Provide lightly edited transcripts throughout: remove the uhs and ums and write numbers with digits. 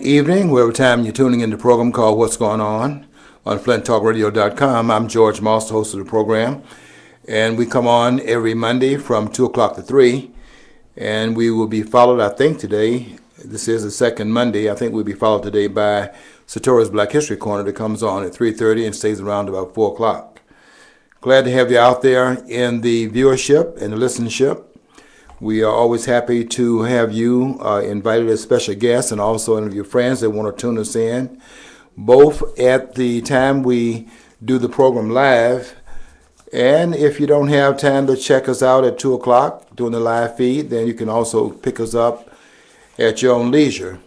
evening, wherever time you're tuning in the program called What's Going on FlintTalkRadio.com. I'm George Moss, the host of the program, and we come on every Monday from 2 o'clock to 3, and we will be followed, I think today, this is the second Monday, I think we'll be followed today by Satori's Black History Corner that comes on at 3:30 and stays around about 4 o'clock. Glad to have you out there in the viewership and the listenership. We are always happy to have you invited as special guests and also any of your friends that want to tune us in, both at the time we do the program live, and if you don't have time to check us out at 2 o'clock during the live feed, then you can also pick us up at your own leisure.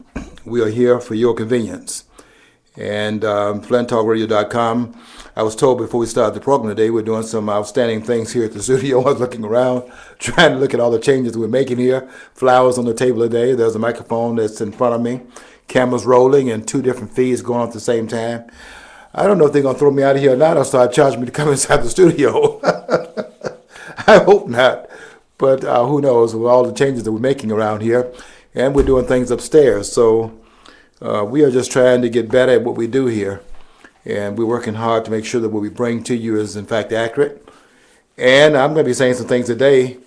We are here for your convenience. And FlintTalkRadio.com. I was told before we started the program today we're doing some outstanding things here at the studio. I was looking around, trying to look at all the changes we're making here. Flowers on the table today. There's a microphone that's in front of me. Cameras rolling and 2 different feeds going on at the same time. I don't know if they're going to throw me out of here or not or start charging me to come inside the studio. I hope not. But who knows with all the changes that we're making around here. And we're doing things upstairs. So we are just trying to get better at what we do here. And we're working hard to make sure that what we bring to you is, in fact, accurate. And I'm going to be saying some things today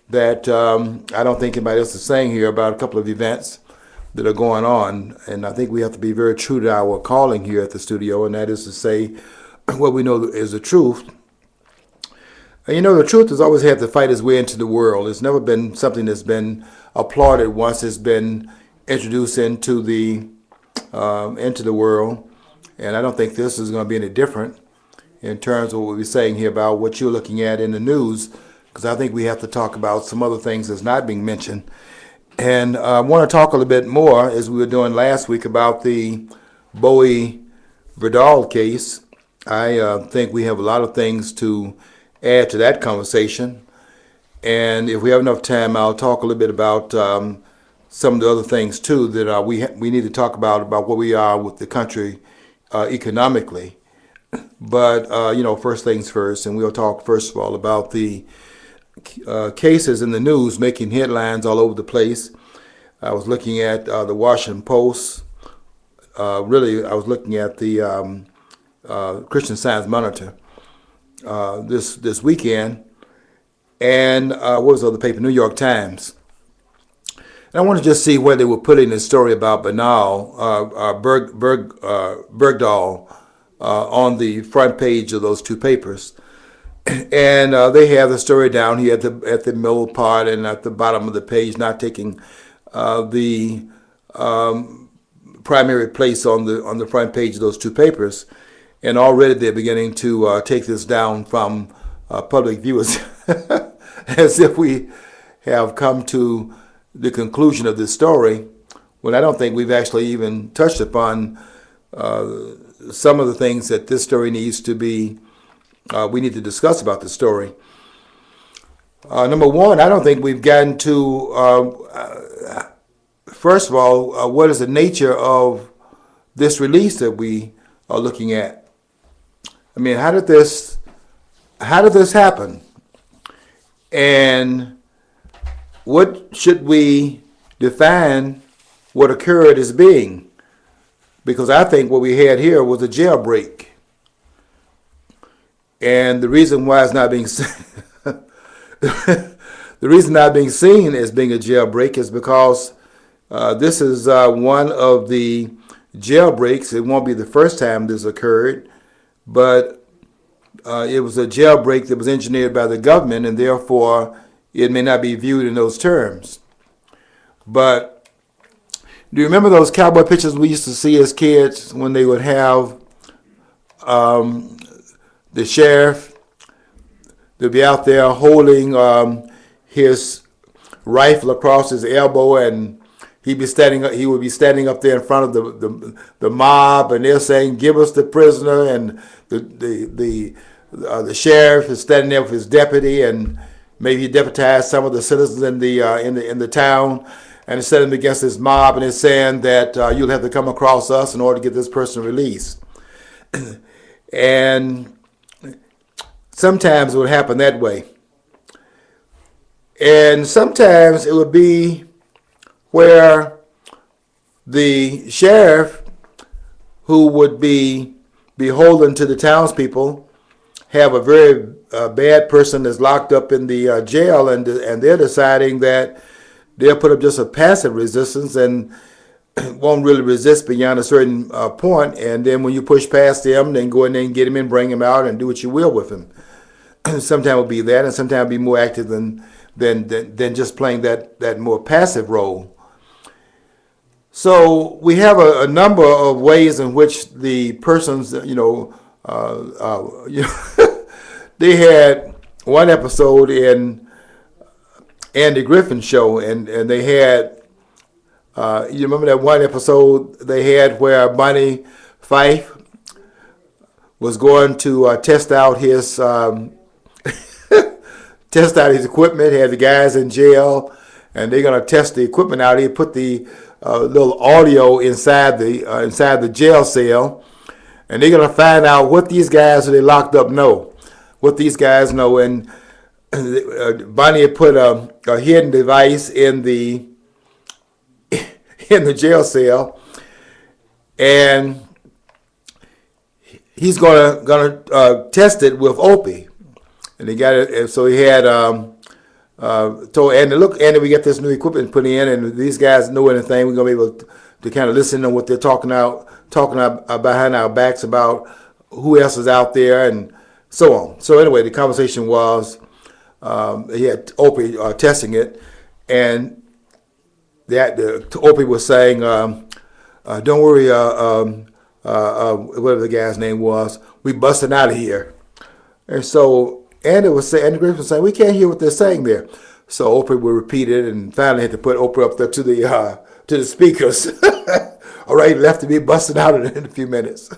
that I don't think anybody else is saying here about a couple of events that are going on. And I think we have to be very true to our calling here at the studio, and that is to say what we know is the truth. And you know, the truth has always had to fight its way into the world. It's never been something that's been applauded once it's been introduced into the world. And I don't think this is going to be any different in terms of what we're saying here about what you're looking at in the news, because I think we have to talk about some other things that's not being mentioned. And I want to talk a little bit more, as we were doing last week, about the Bowie Vidal case. I think we have a lot of things to add to that conversation. And if we have enough time, I'll talk a little bit about some of the other things, too, that we need to talk about where we are with the country economically. But, first things first, and we'll talk first of all about the cases in the news making headlines all over the place. I was looking at the Washington Post. I was looking at the Christian Science Monitor this weekend. And what was the other paper? New York Times. And I want to just see where they were putting this story about Bernal Bergdahl on the front page of those 2 papers. And they have the story down here at the middle part and at the bottom of the page, not taking the primary place on the front page of those 2 papers. And already they're beginning to take this down from public viewers as if we have come to the conclusion of this story, when I don't think we've actually even touched upon some of the things that this story needs to be, we need to discuss about the story. Number one, I don't think we've gotten to, first of all, what is the nature of this release that we are looking at? I mean, how did this happen? And what should we define what occurred as being? Because I think what we had here was a jailbreak. And the reason why it's not being the reason not being seen as being a jailbreak is because this is one of the jailbreaks. It won't be the first time this occurred, but it was a jailbreak that was engineered by the government, and therefore it may not be viewed in those terms. But do you remember those cowboy pictures we used to see as kids when they would have the sheriff? They'd be out there holding his rifle across his elbow, and he would be standing up there in front of the mob, and they're saying, "Give us the prisoner," and the sheriff is standing there with his deputy, and maybe he deputized some of the citizens in the town, and is setting against this mob, and is saying that you'll have to come across us in order to get this person released. And sometimes it would happen that way. And sometimes it would be where The sheriff, who would be beholden to the townspeople, have a very bad person that's locked up in the jail, and they're deciding that they'll put up just a passive resistance and won't really resist beyond a certain point. And then when you push past them, then go in there and get him and bring him out and do what you will with him. Sometimes it'll be that, and sometimes it'll be more active than just playing that more passive role. So we have a number of ways in which the persons, they had one episode in Andy Griffin's show, and they had, you remember that one episode they had where Bonnie Fife was going to test out his equipment, had the guys in jail, and they're going to test the equipment out. He put the little audio inside the jail cell, and they're going to find out what these guys who they locked up know, what these guys know. And Bonnie had put a hidden device in the jail cell, and he's gonna test it with Opie, and he got it. And so he had told Andy, "Look, Andy, we got this new equipment put in, and these guys know anything. We're gonna be able to kind of listen to what they're talking about behind our backs about who else is out there and so on." So anyway, the conversation was he had Opie testing it, and Opie was saying, "Don't worry, whatever the guy's name was, we busting out of here." And so Andy Griffin was saying, "We can't hear what they're saying there." So Oprah would repeat it, and finally had to put Oprah up there to the speakers. All right, left to be busted out in a few minutes.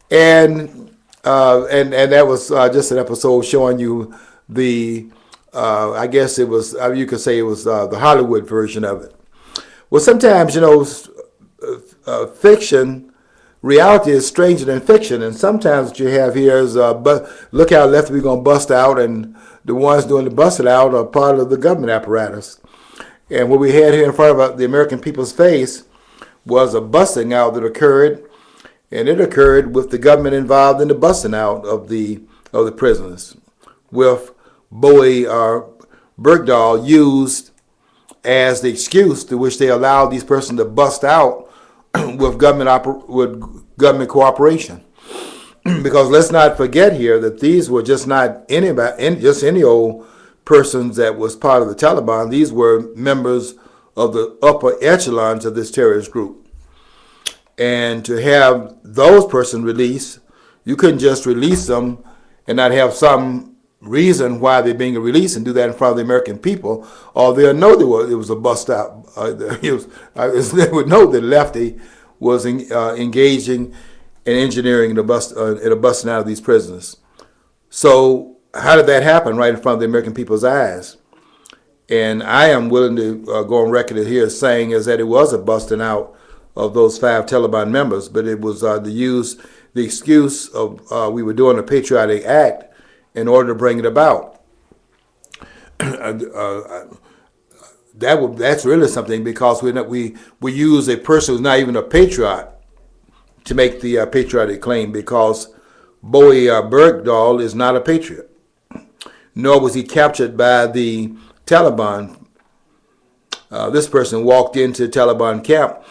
and that was just an episode showing you the, I guess it was, you could say it was the Hollywood version of it. Well, sometimes, fiction, reality is stranger than fiction, and sometimes what you have here is, look how left we're going to bust out, and the ones doing the busting out are part of the government apparatus. And what we had here in front of the American people's face was a busting out that occurred, and it occurred with the government involved in the busting out of the prisoners, with Bowie Bergdahl used as the excuse to which they allowed these persons to bust out with government cooperation. Because let's not forget here that these were just not any old persons that was part of the Taliban. These were members of the upper echelons of this terrorist group. And to have those persons released, you couldn't just release them and not have some reason why they're being released and do that in front of the American people, or they'll know it was a bust out. They would know that Lefty was engaging in engineering in a busting out of these prisoners. So how did that happen right in front of the American people's eyes? And I am willing to go on record here saying is that it was a busting out of those 5 Taliban members, but it was to use the excuse of we were doing a patriotic act in order to bring it about. That's really something, because we use a person who's not even a patriot to make the patriotic claim, because Bowie Bergdahl is not a patriot, nor was he captured by the Taliban. This person walked into Taliban camp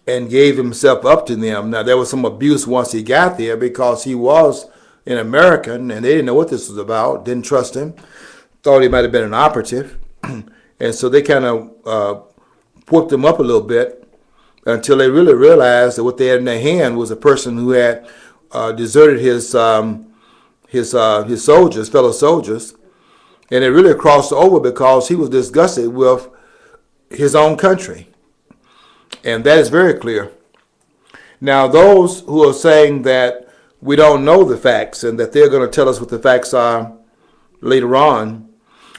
and gave himself up to them. Now, there was some abuse once he got there, because he was an American, and they didn't know what this was about, didn't trust him, thought he might have been an operative. And so they kind of whooped him up a little bit until they really realized that what they had in their hand was a person who had deserted his soldiers, fellow soldiers, and it really crossed over because he was disgusted with his own country. And that is very clear. Now, those who are saying that we don't know the facts and that they're going to tell us what the facts are later on,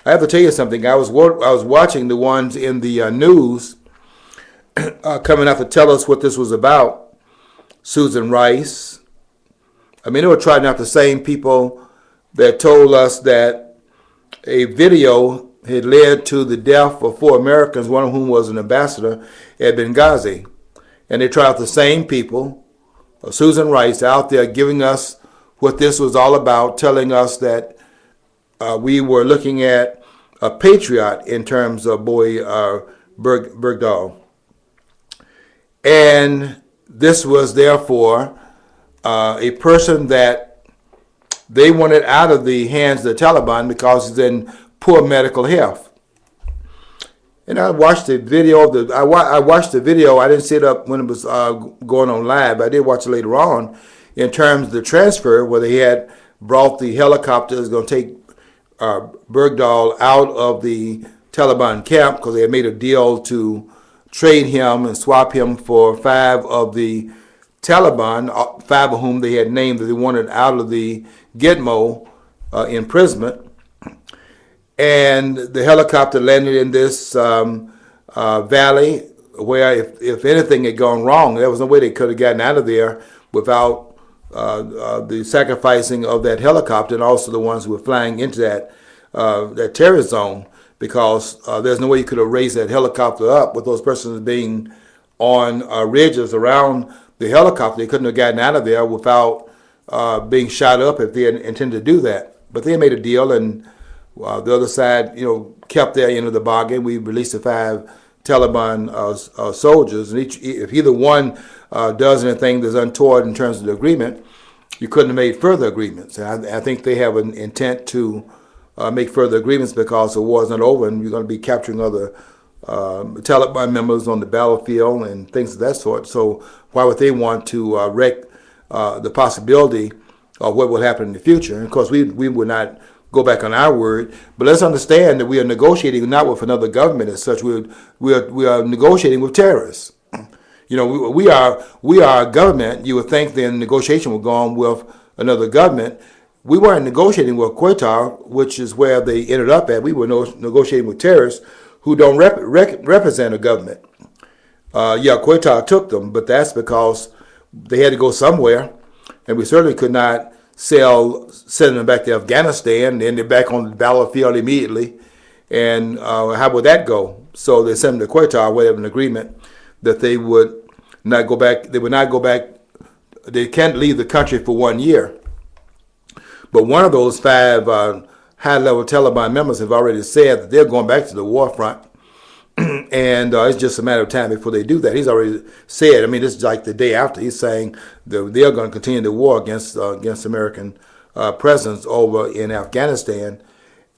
I have to tell you something. I was watching the ones in the news coming out to tell us what this was about. Susan Rice. I mean, they were trying out the same people that told us that a video had led to the death of 4 Americans, one of whom was an ambassador at Benghazi. And they tried the same people, Susan Rice, out there giving us what this was all about, telling us that we were looking at a patriot in terms of Boy Bergdahl. And this was therefore a person that they wanted out of the hands of the Taliban because he's in poor medical health. And I watched the video of I watched the video. I didn't see it up when it was going on live, but I did watch it later on in terms of the transfer where they had brought the helicopter that's going to take Bergdahl out of the Taliban camp because they had made a deal to trade him and swap him for 5 of the Taliban, 5 of whom they had named that they wanted out of the Gitmo imprisonment. And the helicopter landed in this valley where if anything had gone wrong, there was no way they could have gotten out of there without the sacrificing of that helicopter and also the ones who were flying into that terrorist zone, because there's no way you could have raised that helicopter up with those persons being on ridges around the helicopter. They couldn't have gotten out of there without being shot up if they had intended to do that. But they made a deal, and the other side, kept their end of the bargain. We released the 5 Taliban soldiers, and if either one does anything that's untoward in terms of the agreement, you couldn't have made further agreements. And I think they have an intent to make further agreements because the war is not over, and you're going to be capturing other Taliban members on the battlefield and things of that sort. So why would they want to wreck the possibility of what will happen in the future? And of course, we would not go back on our word, but let's understand that we are negotiating not with another government as such. We are negotiating with terrorists. We are a government. You would think then negotiation would go on with another government. We weren't negotiating with Qatar, which is where they ended up at. We were negotiating with terrorists who don't represent a government. Qatar took them, but that's because they had to go somewhere, and we certainly could not sending them back to Afghanistan, and then they're back on the battlefield immediately. And how would that go? So they sent them to Qatar, where they have an agreement that they would not go back. They would not go back. They can't leave the country for 1 year. But one of those 5 high-level Taliban members have already said that they're going back to the war front, and it's just a matter of time before they do that. He's already said. I mean, this is like the day after. He's saying that they are going to continue the war against American presence over in Afghanistan,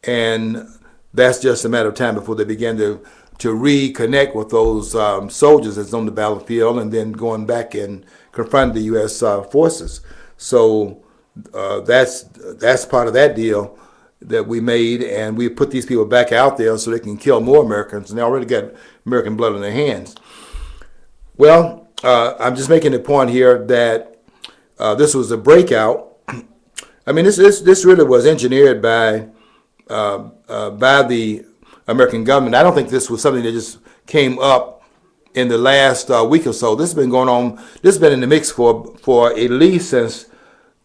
and that's just a matter of time before they begin to reconnect with those soldiers that's on the battlefield, and then going back and confront the U.S. Forces. So that's part of that deal that we made, and we put these people back out there so they can kill more Americans, and they already got American blood on their hands. Well, I'm just making the point here that this was a breakout. I mean, this really was engineered by the American government. I don't think this was something that just came up in the last week or so. This has been going on. This has been in the mix for at least since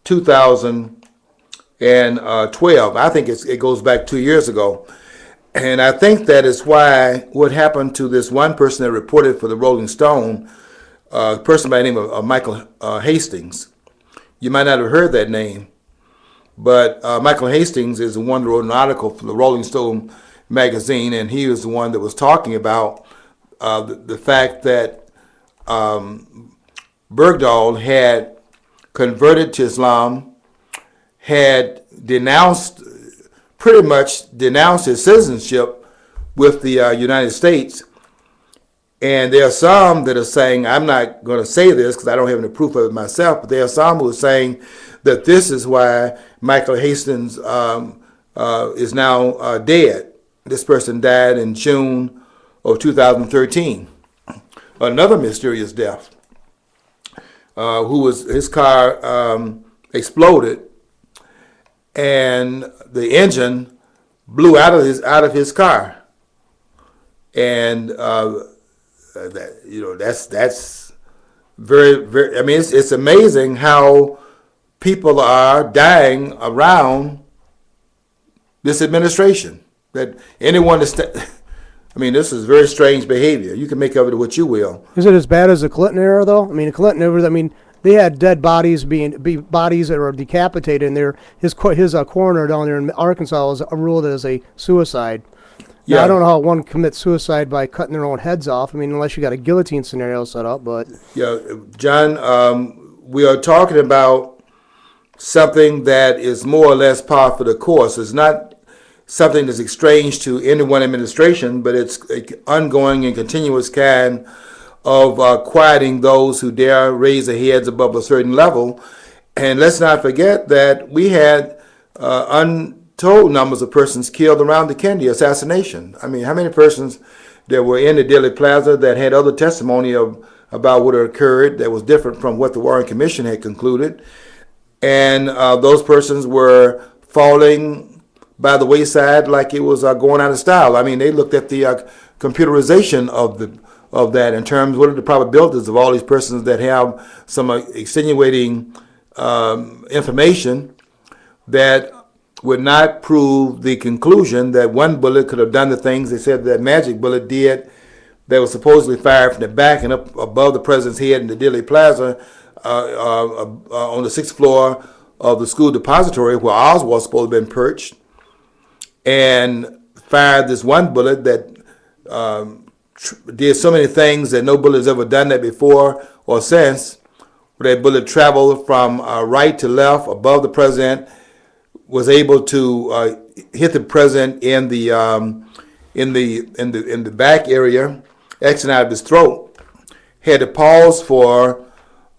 2012. I think it goes back 2 years ago. And I think that is why what happened to this one person that reported for the Rolling Stone, a person by the name of Michael Hastings. You might not have heard that name, but Michael Hastings is the one that wrote an article for the Rolling Stone magazine, and he was the one that was talking about the fact that Bergdahl had converted to Islam, had pretty much denounced his citizenship with the United States. And there are some that are saying, I'm not going to say this because I don't have any proof of it myself, but there are some who are saying that this is why Michael Hastings is now dead. This person died in June of 2013. Another mysterious death. His car exploded, and the engine blew out of his car, and that's very, very. I mean, it's amazing how people are dying around this administration. that anyone that's, I mean, this is very strange behavior. You can make of it what you will. Is it as bad as the Clinton era, though? I mean, the Clinton era, I mean, they had dead bodies bodies that were decapitated, and his coroner down there in Arkansas was ruled as a suicide. Now, I don't know how one commits suicide by cutting their own heads off. I mean, unless you got a guillotine scenario set up, but... Yeah, John, we are talking about something that is more or less par for the course. It's not something that's strange to any one administration, but it's an ongoing and continuous kind of quieting those who dare raise their heads above a certain level. And let's not forget that we had untold numbers of persons killed around the Kennedy assassination. I mean, how many persons that were in the Dealey Plaza that had other testimony about what had occurred that was different from what the Warren Commission had concluded? And those persons were falling by the wayside like it was going out of style. I mean, they looked at the computerization of that in terms of what are the probabilities of all these persons that have some extenuating information that would not prove the conclusion that one bullet could have done the things they said that magic bullet did that was supposedly fired from the back and up above the president's head in the Dealey Plaza on the 6th floor of the school depository where Oswald was supposed to have been perched, and fired this one bullet that did so many things that no bullet has ever done that before or since. That bullet traveled from right to left above the president, was able to hit the president in the back area, exiting out of his throat. Had to pause for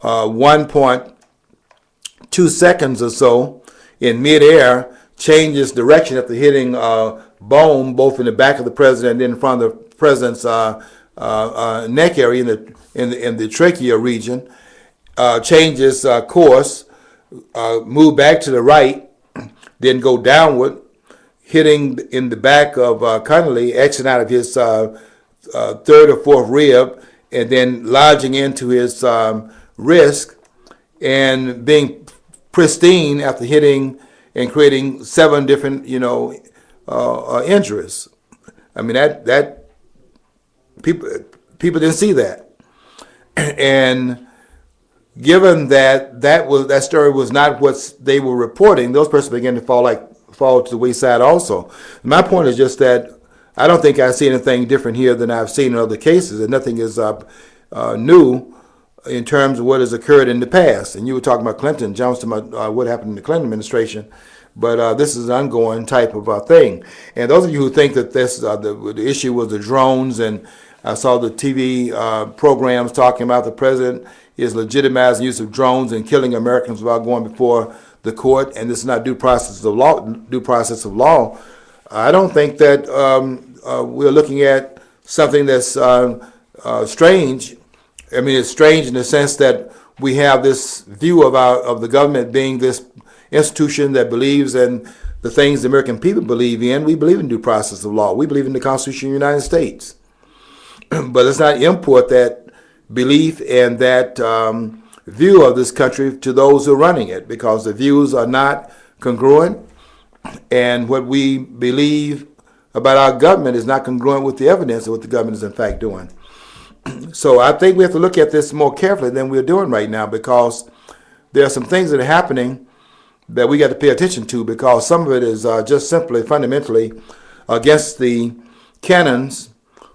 1.2 seconds or so in midair, change its direction after hitting bone both in the back of the president and in front of the president's neck area in the trachea region, change its course, move back to the right, then go downward, hitting in the back of Connolly, exiting out of his third or fourth rib, and then lodging into his wrist and being pristine after hitting and creating 7 different, injuries. I mean, that people didn't see that, and given that story was not what they were reporting, those persons began to fall to the wayside also. My point is just that I don't think I see anything different here than I've seen in other cases, and nothing is new in terms of what has occurred in the past. And you were talking about Clinton, Johnson, about what happened in the Clinton administration, but this is an ongoing type of thing. And those of you who think that this the issue was the drones, and I saw the TV programs talking about the president is legitimizing use of drones and killing Americans without going before the court, and this is not due process of law. I don't think that we're looking at something that's strange. I mean, it's strange in the sense that we have this view of the government being this institution that believes in the things the American people believe in. We believe in due process of law. We believe in the Constitution of the United States. But let's not import that belief and that view of this country to those who are running it, because the views are not congruent, and what we believe about our government is not congruent with the evidence of what the government is in fact doing. So I think we have to look at this more carefully than we're doing right now, because there are some things that are happening that we got to pay attention to, because some of it is just simply fundamentally against the canons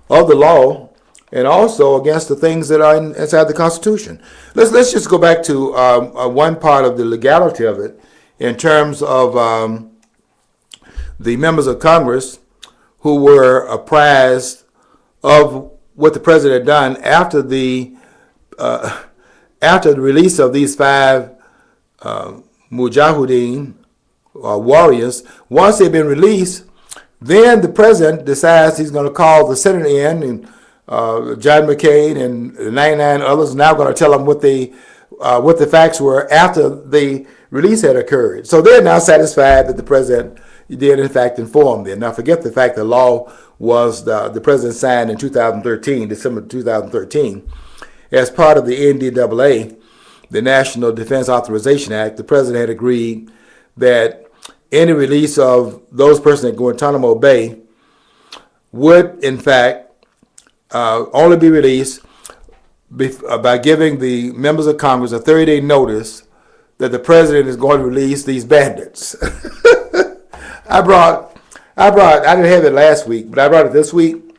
of the law, and also against the things that are inside the Constitution. Let's just go back to one part of the legality of it in terms of the members of Congress who were apprised of what the president had done after the release of these 5 mujahideen warriors. Once they've been released, then the president decides he's going to call the Senate in, and John McCain and 99 others are now going to tell them what the facts were after the release had occurred. So they're now satisfied that the president did in fact inform them. Now forget the fact the law was the president signed in 2013, December 2013, as part of the NDAA, the National Defense Authorization Act. The president had agreed that any release of those persons at Guantanamo Bay would, in fact, only be released by giving the members of Congress a 30-day notice that the president is going to release these bandits. I didn't have it last week, but I brought it this week.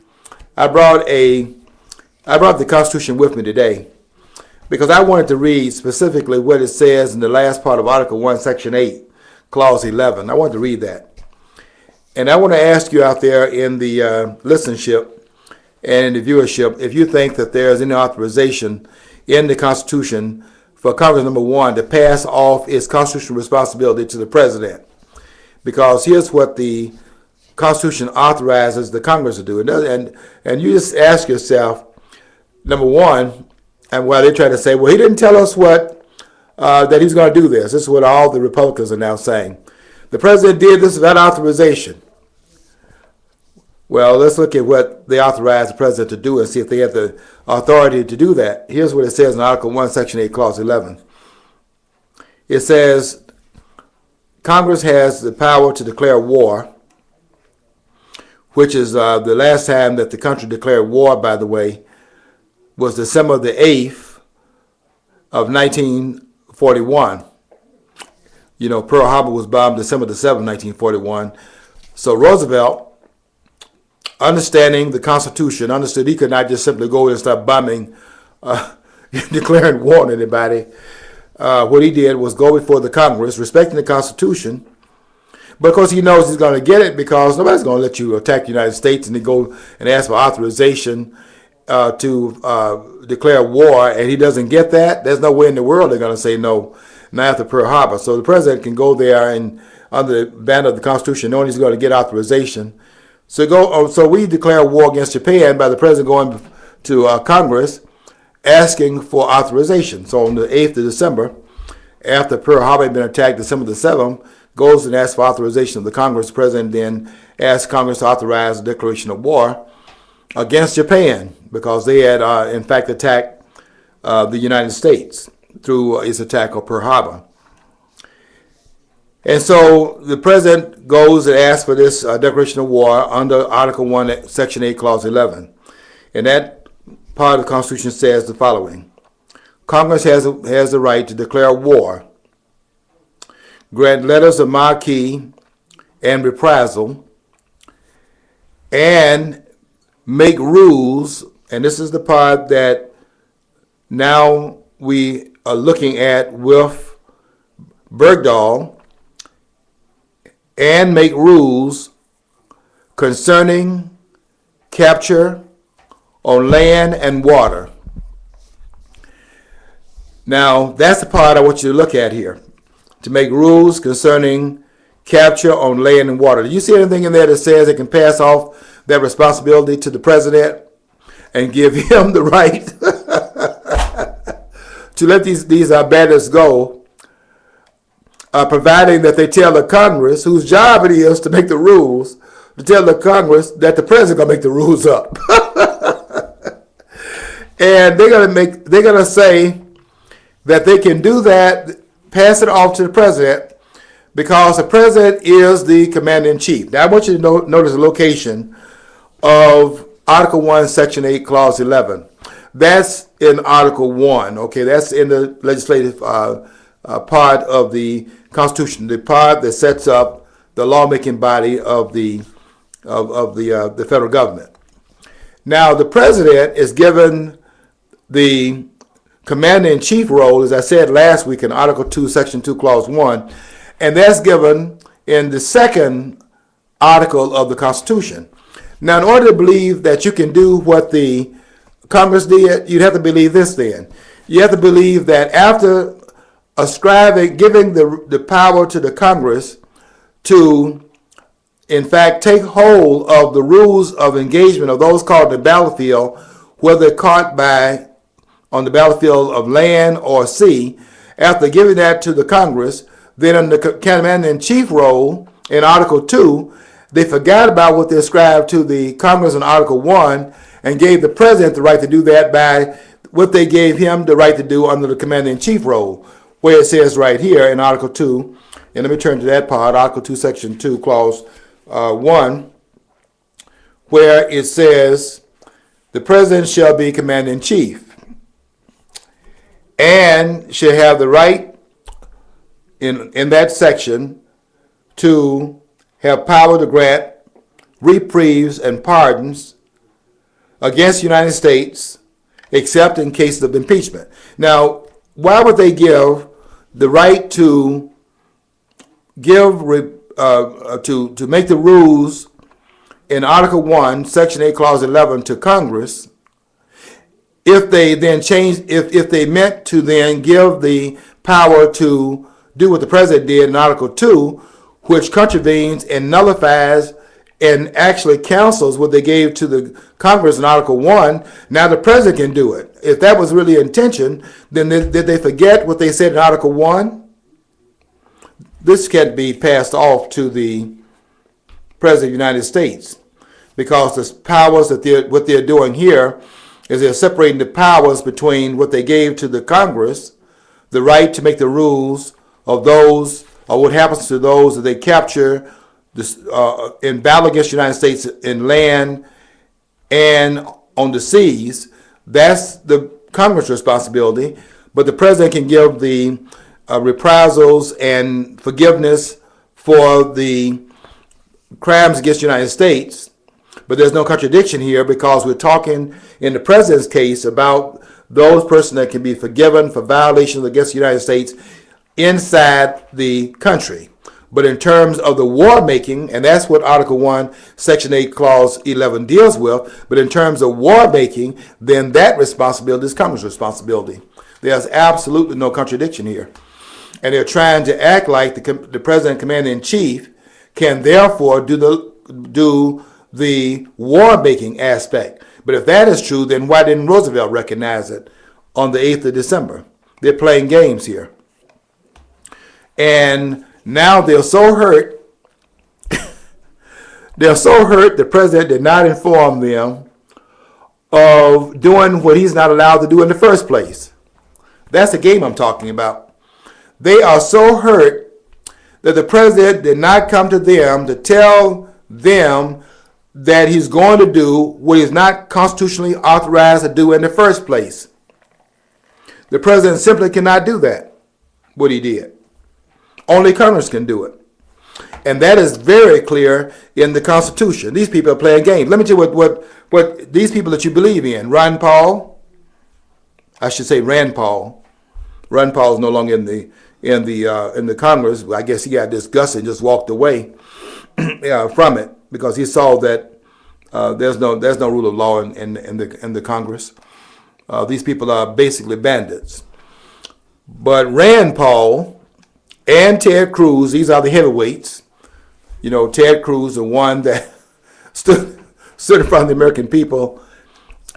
I brought the Constitution with me today because I wanted to read specifically what it says in the last part of Article 1, Section 8, Clause 11. I wanted to read that. And I want to ask you out there in the listenership and in the viewership if you think that there's any authorization in the Constitution for Congress, number one, to pass off its constitutional responsibility to the president. Because here's what the Constitution authorizes the Congress to do. And you just ask yourself, number one, and while they try to say, well, he didn't tell us what that he's going to do this. This is what all the Republicans are now saying. The president did this without authorization. Well, let's look at what they authorized the president to do and see if they have the authority to do that. Here's what it says in Article 1, Section 8, Clause 11. It says, Congress has the power to declare war, which is the last time that the country declared war, by the way, was December the 8th of 1941. You know, Pearl Harbor was bombed December the 7th, 1941. So Roosevelt, understanding the Constitution, understood he could not just simply go and start bombing, declaring war on anybody. What he did was go before the Congress, respecting the Constitution, but of course he knows he's going to get it because nobody's going to let you attack the United States and then go and ask for authorization to declare war, and he doesn't get that. There's no way in the world they're going to say no, not after Pearl Harbor. So the president can go there and under the banner of the Constitution, knowing he's going to get authorization. So we declare war against Japan by the president going to Congress asking for authorization. So on the 8th of December, after Pearl Harbor had been attacked December the 7th, goes and asks for authorization of the Congress. The president then asks Congress to authorize a declaration of war against Japan because they had, in fact, attacked the United States through its attack on Pearl Harbor. And so the president goes and asks for this declaration of war under Article 1, Section 8, Clause 11. And that part of the Constitution says the following. Congress has the right to declare war, grant letters of marque and reprisal, and make rules, and this is the part that now we are looking at with Bergdahl, and make rules concerning capture on land and water. Now, that's the part I want you to look at here. To make rules concerning capture on land and water. Do you see anything in there that says it can pass off that responsibility to the president and give him the right to let these bandits go? Providing that they tell the Congress, whose job it is to make the rules, to tell the Congress that the president gonna make the rules up, and they're gonna say that they can do that, pass it off to the president, because the president is the commander in chief. Now I want you to notice the location of Article 1, Section 8, Clause 11. That's in Article 1. Okay, that's in the legislative part of the Constitution, the part that sets up the lawmaking body of the federal government. Now, the president is given the commander-in-chief role, as I said last week in Article 2, Section 2, Clause 1, and that's given in the second article of the Constitution. Now, in order to believe that you can do what the Congress did, you'd have to believe this then. You have to believe that after giving the power to the Congress to, in fact, take hold of the rules of engagement of those caught on the battlefield, whether caught on the battlefield of land or sea, after giving that to the Congress, then in the commander-in-chief role in Article 2, they forgot about what they ascribed to the Congress in Article 1 and gave the president the right to do that by what they gave him the right to do under the commander-in-chief role, where it says right here in Article 2, and let me turn to that part, Article 2, Section 2, Clause 1, where it says the president shall be commander-in-chief and shall have the right in that section to have power to grant reprieves and pardons against the United States except in cases of impeachment. Now, why would they give the right to give to make the rules in Article 1, Section 8, Clause 11 to Congress if they then if they meant to then give the power to do what the president did in Article 2, which contravenes and nullifies and actually cancels what they gave to the Congress in Article 1. Now the president can do it. If that was really intention, then did they forget what they said in Article 1? This can't be passed off to the President of the United States, because the powers that what they're doing here is they're separating the powers between what they gave to the Congress, the right to make the rules of those, or what happens to those that they capture this, in battle against the United States in land and on the seas. That's the Congress' responsibility, but the president can give the reprisals and forgiveness for the crimes against the United States. But there's no contradiction here, because we're talking in the president's case about those persons that can be forgiven for violations against the United States inside the country. But in terms of the war making, and that's what Article 1, Section 8, Clause 11 deals with, but in terms of war making, then that responsibility is Congress' responsibility. There's absolutely no contradiction here. And they're trying to act like the president, commander-in-chief, can therefore do the war-making aspect. But if that is true, then why didn't Roosevelt recognize it on the 8th of December? They're playing games here. And now they're so hurt, the president did not inform them of doing what he's not allowed to do in the first place. That's the game I'm talking about. They are so hurt that the president did not come to them to tell them that he's going to do what he's not constitutionally authorized to do in the first place. The president simply cannot do that, what he did. Only Congress can do it. And that is very clear in the Constitution. These people are playing games. Let me tell you what these people that you believe in, Rand Paul, Rand Paul is no longer in the Congress. I guess he got disgusted and just walked away from it, because he saw that there's no rule of law in the Congress. These people are basically bandits. But Rand Paul and Ted Cruz, these are the heavyweights. You know, Ted Cruz, the one that stood in front of the American people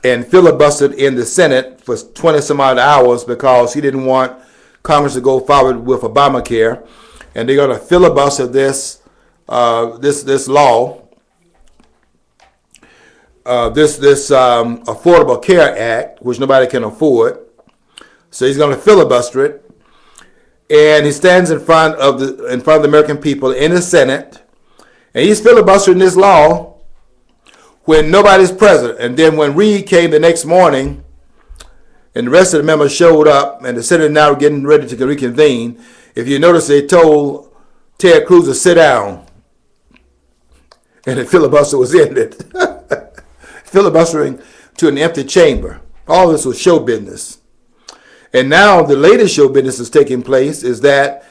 and filibustered in the Senate for 20 some odd hours because he didn't want Congress to go forward with Obamacare, and they're going to filibuster this law, this Affordable Care Act, which nobody can afford. So he's going to filibuster it. And he stands in front of the American people in the Senate, and he's filibustering this law when nobody's present. And then when Reid came the next morning, and the rest of the members showed up, and the Senate now getting ready to reconvene, if you notice, they told Ted Cruz to sit down, and the filibuster was ended. Filibustering to an empty chamber. All this was show business. And now the latest show business is taking place is that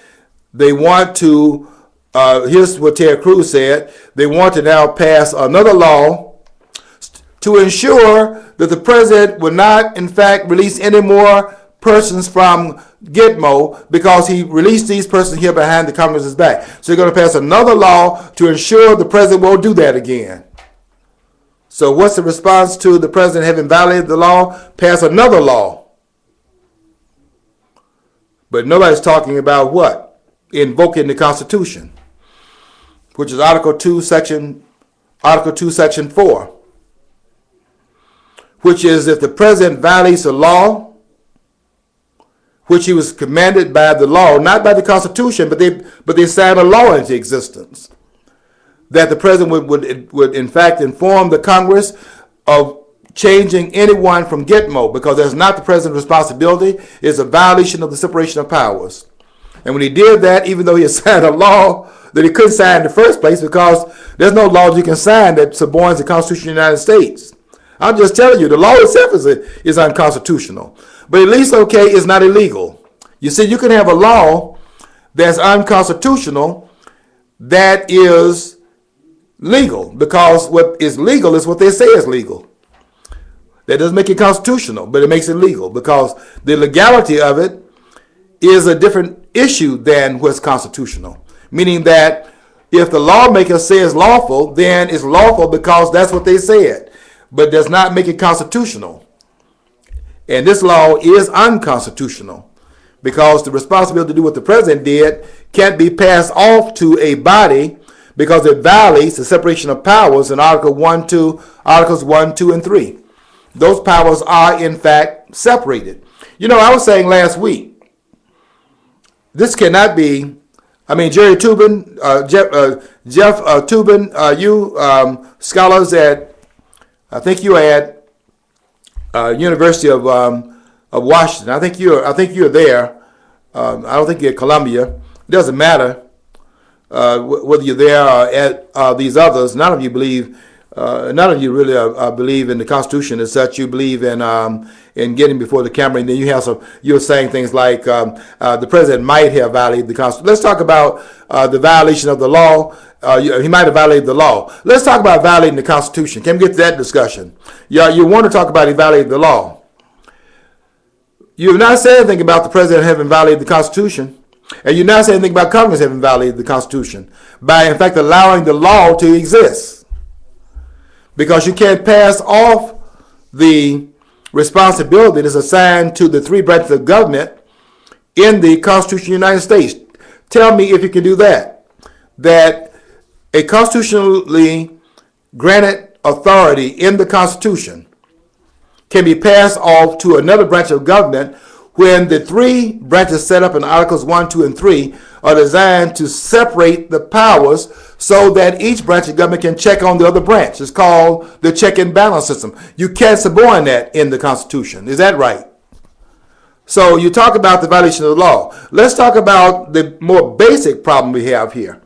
they want to, here's what Ted Cruz said, they want to now pass another law to ensure that the president will not, in fact, release any more persons from Gitmo, because he released these persons here behind the Congress's back. So they're going to pass another law to ensure the president won't do that again. So what's the response to the president having violated the law? Pass another law. But nobody's talking about what? Invoking the Constitution, which is Article 2, Section 4, which is if the president violates a law, which he was commanded by the law, not by the Constitution, but they sign a law into existence, that the president would in fact inform the Congress of changing anyone from Gitmo, because that's not the president's responsibility. It's a violation of the separation of powers. And when he did that, even though he had signed a law that he couldn't sign in the first place, because there's no laws you can sign that subordinates the Constitution of the United States. I'm just telling you, the law itself is unconstitutional. But at least, okay, it's not illegal. You see, you can have a law that's unconstitutional that is legal, because what is legal is what they say is legal. That doesn't make it constitutional, but it makes it legal, because the legality of it is a different issue than what's constitutional. Meaning that if the lawmaker says lawful, then it's lawful because that's what they said, but does not make it constitutional. And this law is unconstitutional, because the responsibility to do what the president did can't be passed off to a body, because it violates the separation of powers in Articles 1, 2, and 3. Those powers are, in fact, separated. You know, I was saying last week, this cannot be, Jerry Toobin, Jeff Toobin, you scholars at, I think you at University of Washington. I think you're there. I don't think you're at Columbia. It doesn't matter whether you're there or at these others. None of you really believe in the Constitution as such. You believe in getting before the camera, and then you're saying things like the president might have violated the Constitution. Let's talk about the violation of the law. He might have violated the law. Let's talk about violating the Constitution. Can we get to that discussion? You want to talk about he violated the law. You have not said anything about the president having violated the Constitution, and you've not said anything about Congress having violated the Constitution by, in fact, allowing the law to exist. Because you can't pass off the responsibility that's assigned to the three branches of government in the Constitution of the United States. Tell me if you can do that. That a constitutionally granted authority in the Constitution can be passed off to another branch of government when the three branches set up in Articles 1, 2, and 3 are designed to separate the powers so that each branch of government can check on the other branch. It's called the check and balance system. You can't subordinate that in the Constitution. Is that right? So you talk about the violation of the law. Let's talk about the more basic problem we have here.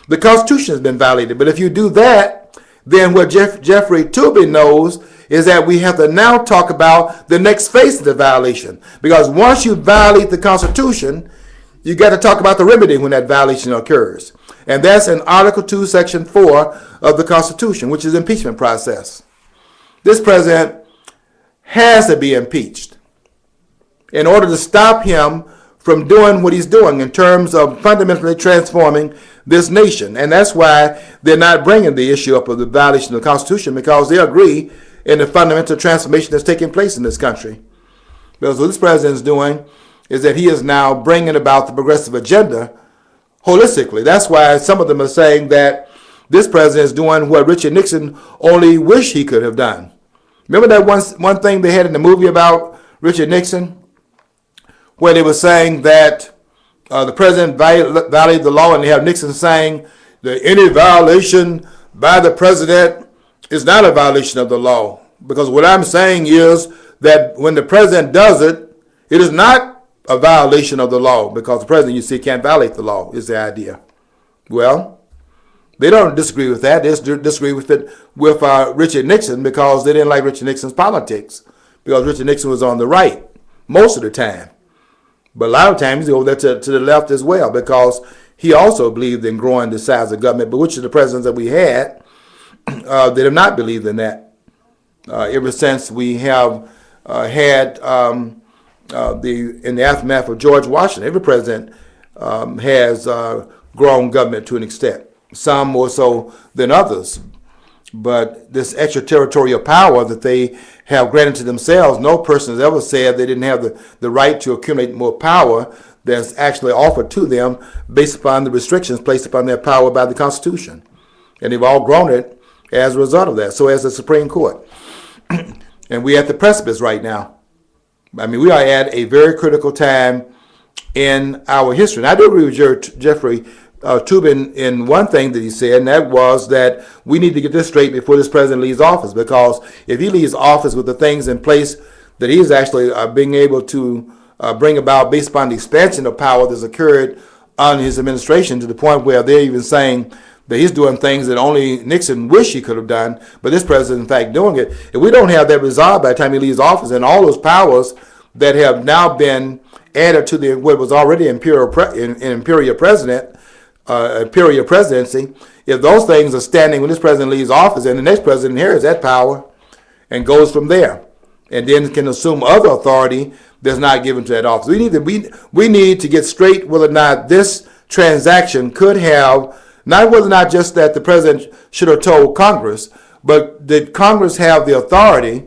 The Constitution has been violated, but if you do that, then what Jeffrey Toobin knows is that we have to now talk about the next phase of the violation. Because once you violate the Constitution, you got to talk about the remedy when that violation occurs. And that's in Article 2, Section 4 of the Constitution, which is the impeachment process. This president has to be impeached in order to stop him from doing what he's doing in terms of fundamentally transforming this nation. And that's why they're not bringing the issue up of the violation of the Constitution, because they agree in the fundamental transformation that's taking place in this country. Because what this president is doing is that he is now bringing about the progressive agenda holistically. That's why some of them are saying that this president is doing what Richard Nixon only wished he could have done. Remember that one thing they had in the movie about Richard Nixon, where they were saying that the president violated the law, and they have Nixon saying that any violation by the president is not a violation of the law. Because what I'm saying is that when the president does it, it is not a violation of the law, because the president, you see, can't violate the law, is the idea. Well, they don't disagree with that. They disagree with it with Richard Nixon, because they didn't like Richard Nixon's politics, because Richard Nixon was on the right most of the time. But a lot of times he's over there to the left as well, because he also believed in growing the size of government. But which of the presidents that we had that have not believed in that? Ever since we have had in the aftermath of George Washington, every president has grown government to an extent, some more so than others. But this extraterritorial power that they have granted to themselves, no person has ever said they didn't have the right to accumulate more power that's actually offered to them based upon the restrictions placed upon their power by the Constitution. And they've all grown it as a result of that. So has the Supreme Court. And we're at the precipice right now. We are at a very critical time in our history. And I do agree with Jeffrey Tubin in one thing that he said, and that was that we need to get this straight before this president leaves office, because if he leaves office with the things in place that he's actually being able to bring about based upon the expansion of power that's occurred on his administration, to the point where they're even saying that he's doing things that only Nixon wished he could have done, but this president, in fact, doing it. If we don't have that resolved by the time he leaves office, and all those powers that have now been added to what was already imperial presidency, if those things are standing when this president leaves office, and the next president inherits that power and goes from there, and then can assume other authority that's not given to that office. We need to get straight whether or not this transaction could have, not whether or not just that the president should have told Congress, but did Congress have the authority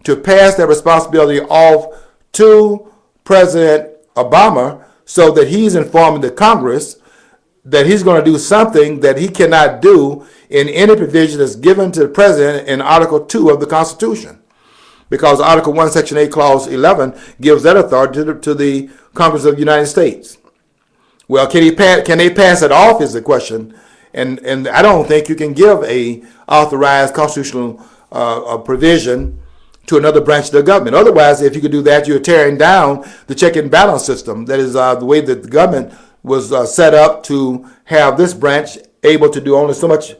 to pass that responsibility off to President Obama, so that he's informing the Congress that he's going to do something that he cannot do in any provision that's given to the president in Article 2 of the Constitution. Because Article 1, Section 8, Clause 11 gives that authority to the Congress of the United States. Well, can they pass it off is the question. And I don't think you can give a authorized constitutional provision to another branch of the government. Otherwise, if you could do that, you're tearing down the check and balance system. That is the way that the government was set up to have this branch able to do only so much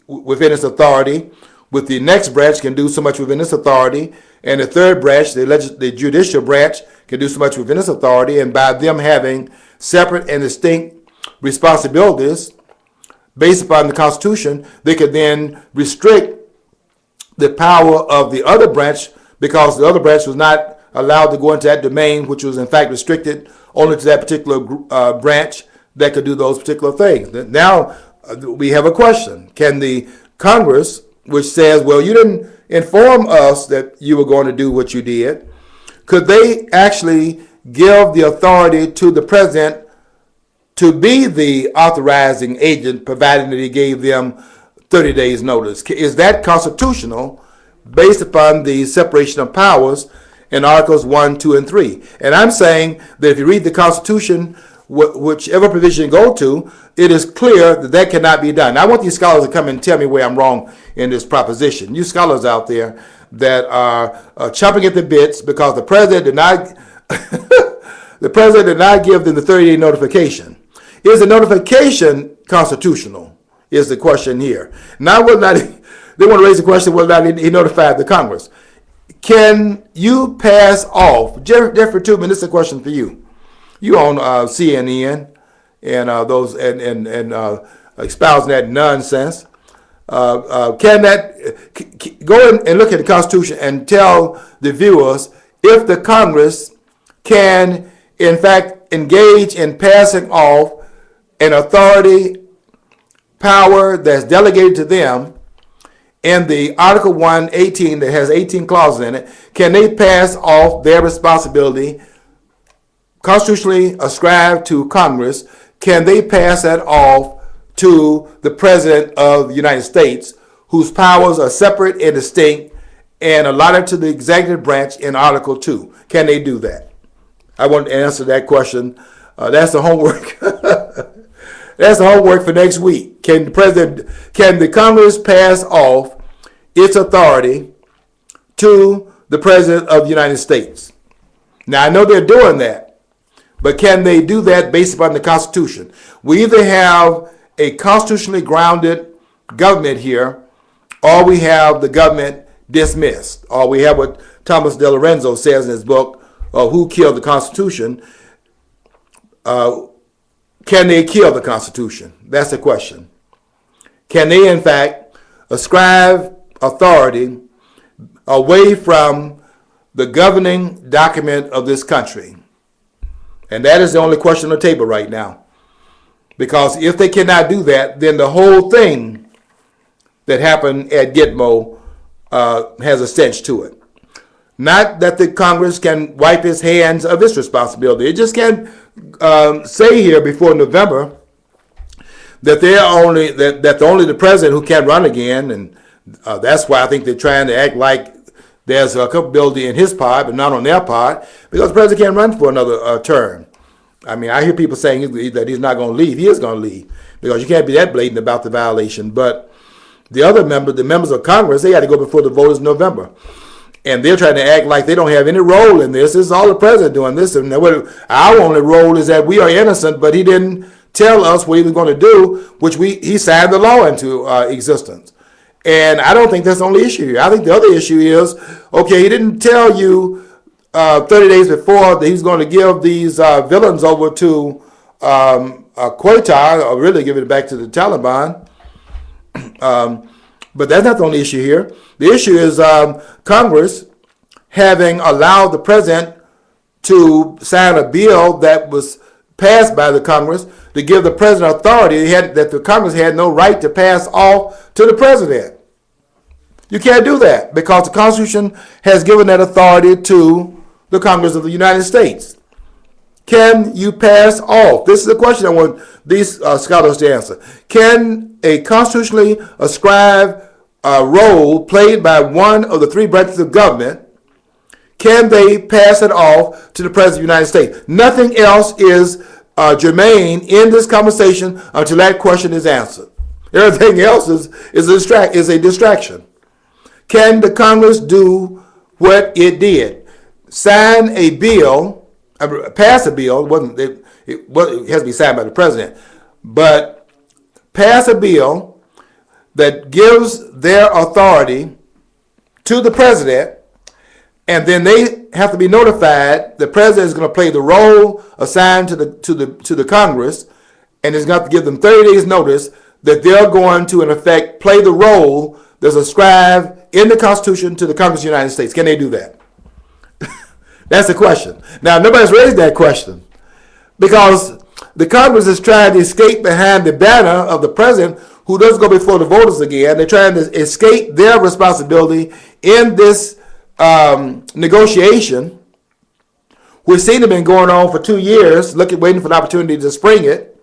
within its authority, with the next branch can do so much within its authority, and the third branch, the judicial branch, can do so much within its authority, and by them having separate and distinct responsibilities based upon the Constitution, they could then restrict the power of the other branch, because the other branch was not allowed to go into that domain, which was in fact restricted only to that particular branch that could do those particular things. Now we have a question. Can the Congress, which says, well, you didn't inform us that you were going to do what you did, could they actually give the authority to the president to be the authorizing agent, providing that he gave them 30 days notice? Is that constitutional based upon the separation of powers in Articles 1, 2, and 3? And I'm saying that if you read the Constitution, whichever provision you go to, it is clear that that cannot be done. Now, I want these scholars to come and tell me where I'm wrong in this proposition. You scholars out there that are chomping at the bits because the president did not the president did not give them the 30-day notification. Is the notification constitutional? Is the question here. Now, whether or not they want to raise the question whether or not he notified the Congress. Can you pass off, Jeffrey Tubman, this is a question for you. You on CNN and those and espousing that nonsense. Can that go in and look at the Constitution and tell the viewers if the Congress can in fact engage in passing off an authority power that's delegated to them in the Article 1, 18 that has 18 clauses in it? Can they pass off their responsibility constitutionally ascribed to Congress? Can they pass that off to the President of the United States, whose powers are separate and distinct and allotted to the executive branch in Article 2? Can they do that? I want to answer that question. That's the homework. That's the homework for next week. Can the Congress pass off its authority to the President of the United States? Now, I know they're doing that, but can they do that based upon the Constitution? We either have a constitutionally grounded government here, or we have the government dismissed, or we have what Thomas De Lorenzo says in his book, Who Killed the Constitution? Can they kill the Constitution? That's the question. Can they, in fact, ascribe authority away from the governing document of this country? And that is the only question on the table right now. Because if they cannot do that, then the whole thing that happened at Gitmo has a stench to it. Not that the Congress can wipe its hands of its responsibility. It just can't say here before November that only the president who can run again, and that's why I think they're trying to act like there's a culpability in his part, but not on their part, because the president can't run for another term. I mean, I hear people saying that he's not going to leave. He is going to leave because you can't be that blatant about the violation. But the members of Congress, they had to go before the voters in November. And they're trying to act like they don't have any role in this. This is all the president doing this. And our only role is that we are innocent, but he didn't tell us what he was going to do, which he signed the law into existence. And I don't think that's the only issue here. I think the other issue is, okay, he didn't tell you 30 days before that he's going to give these villains over to Qatar, or really give it back to the Taliban. But that's not the only issue here. The issue is Congress having allowed the president to sign a bill that was passed by the Congress to give the president authority that the Congress had no right to pass off to the president. You can't do that because the Constitution has given that authority to the Congress of the United States. Can you pass off? This is a question I want these scholars to answer. Can a constitutionally ascribed role played by one of the three branches of government, can they pass it off to the President of the United States? Nothing else is germane in this conversation until that question is answered. Everything else is a distraction. Can the Congress do what it did? Sign a bill, pass a bill, it has to be signed by the president, but pass a bill that gives their authority to the president, and then they have to be notified the president is going to play the role assigned to the Congress, and is going to give them 30 days notice that they're going to, in effect, play the role that's ascribed in the Constitution to the Congress of the United States. Can they do that? That's the question. Now, nobody's raised that question because the Congress is trying to escape behind the banner of the president, who doesn't go before the voters again. They're trying to escape their responsibility in this negotiation, which seemed to have been going on for 2 years, waiting for an opportunity to spring it.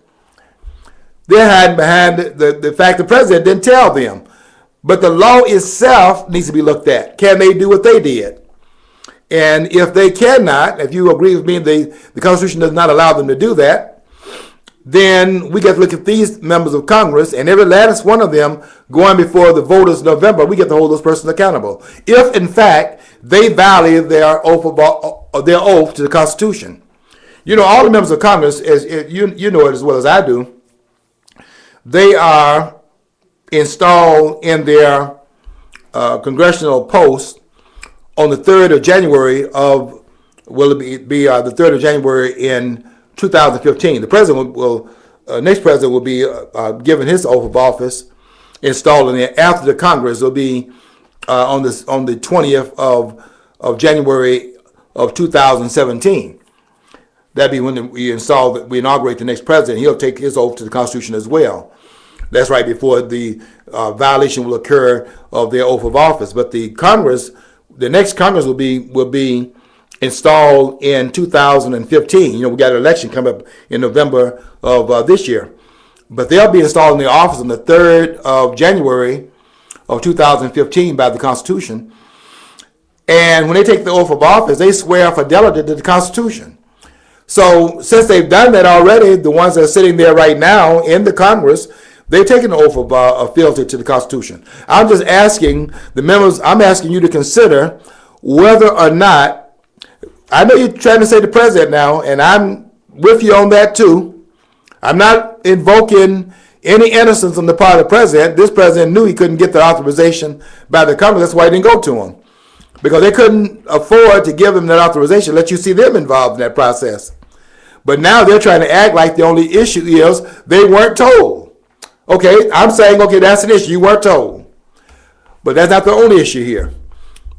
They're hiding behind the fact the president didn't tell them. But the law itself needs to be looked at. Can they do what they did? And if they cannot, if you agree with me, the Constitution does not allow them to do that, then we get to look at these members of Congress, and every last one of them going before the voters in November, we get to hold those persons accountable. If, in fact, they violate their oath to the Constitution. You know, all the members of Congress, you know it as well as I do, they are installed in their congressional posts on the 3rd of January the 3rd of January in 2015. The president next president will be given his oath of office, installed in there after the Congress will be on the 20th of January of 2017. That'd be when we inaugurate the next president. He'll take his oath to the Constitution as well. That's right before the violation will occur of their oath of office. But the next Congress will be installed in 2015. You know, we got an election coming up in November of this year. But they'll be installed in their office on the 3rd of January of 2015 by the Constitution. And when they take the oath of office, they swear fidelity to the Constitution. So since they've done that already, the ones that are sitting there right now in the Congress, they've taken the oath of fealty to the Constitution. I'm just asking the members, I'm asking you to consider whether or not, I know you're trying to say the president now, and I'm with you on that too. I'm not invoking any innocence on the part of the president. This president knew he couldn't get the authorization by the Congress. That's why he didn't go to him. Because they couldn't afford to give him that authorization, let you see them involved in that process. But now they're trying to act like the only issue is they weren't told. Okay, I'm saying, okay, that's an issue. You weren't told. But that's not the only issue here.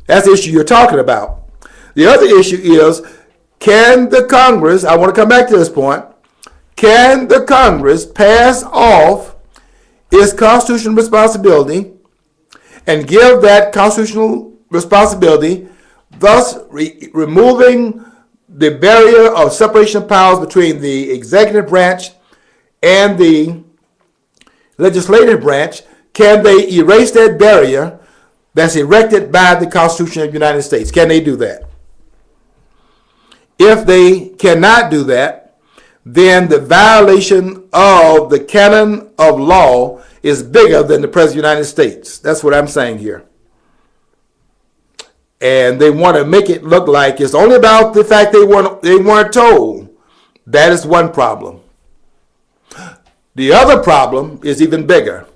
That's the issue you're talking about. The other issue is, can the Congress, I want to come back to this point, can the Congress pass off its constitutional responsibility and give that constitutional responsibility, thus removing the barrier of separation of powers between the executive branch and the legislative branch? Can they erase that barrier that's erected by the Constitution of the United States? Can they do that? If they cannot do that, then the violation of the canon of law is bigger than the President of the United States. That's what I'm saying here. And they want to make it look like it's only about the fact they weren't told. That is one problem. The other problem is even bigger.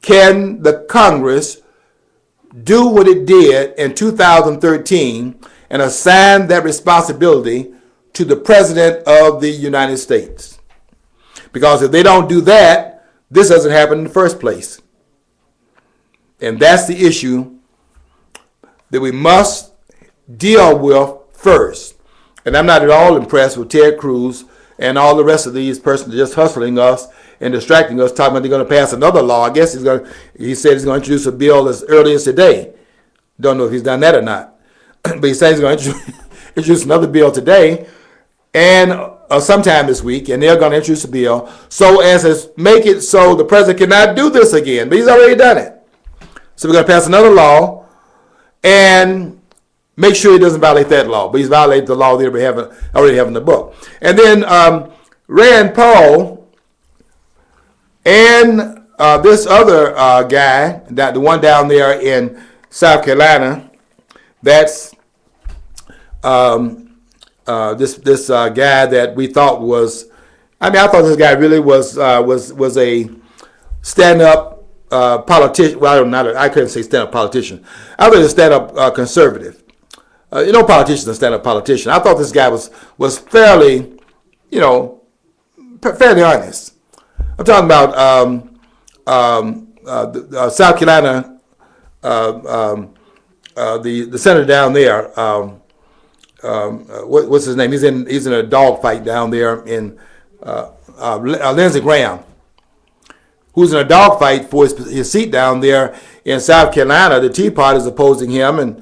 Can the Congress do what it did in 2013 and assign that responsibility to the President of the United States? Because if they don't do that, this doesn't happen in the first place. And that's the issue that we must deal with first. And I'm not at all impressed with Ted Cruz and all the rest of these persons just hustling us and distracting us, talking about they're going to pass another law. I guess he said he's going to introduce a bill as early as today. Don't know if he's done that or not. But he said he's going to introduce another bill today and sometime this week, and they're going to introduce a bill so as to make it so the president cannot do this again. But he's already done it. So we're going to pass another law and make sure he doesn't violate that law. But he's violated the law they already have in the book. And then Rand Paul and this other guy, the one down there in South Carolina, that's this guy that we thought was, I thought this guy really was a stand-up politician. Well, I couldn't say stand-up politician. I thought he was a stand-up conservative. Politicians are stand-up politicians. I thought this guy was fairly, fairly honest. I'm talking about South Carolina, the senator down there. What's his name? He's in a dog fight down there in Lindsey Graham, who's in a dog fight for his seat down there in South Carolina. The Tea Party is opposing him, and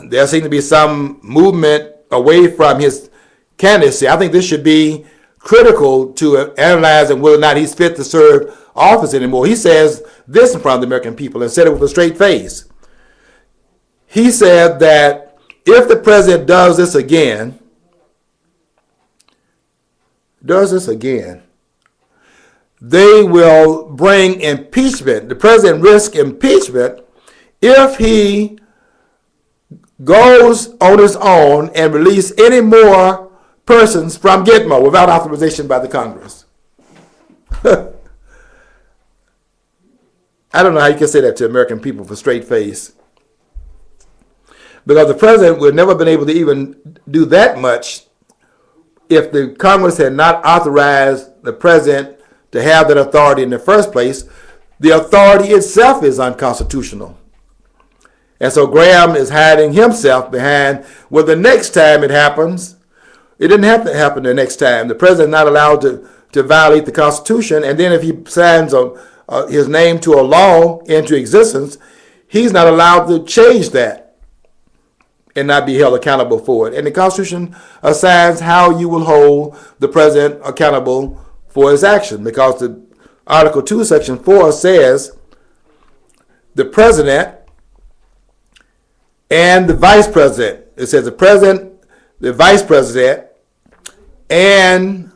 there seems to be some movement away from his candidacy. I think this should be critical to analyzing whether or not he's fit to serve office anymore. He says this in front of the American people and said it with a straight face. He said that if the president does this again, they will bring impeachment. The president risks impeachment if he goes on his own and release any more persons from Gitmo without authorization by the Congress. I don't know how you can say that to American people with a straight face. Because the president would never been able to even do that much if the Congress had not authorized the president to have that authority in the first place. The authority itself is unconstitutional. And so Graham is hiding himself behind, well, the next time it happens, it didn't have to happen the next time. The president is not allowed to violate the Constitution, and then if he signs his name to a law into existence, he's not allowed to change that and not be held accountable for it. And the Constitution assigns how you will hold the president accountable for his action, because the Article 2, Section 4 says the president and the vice president. It says the president, the vice president, and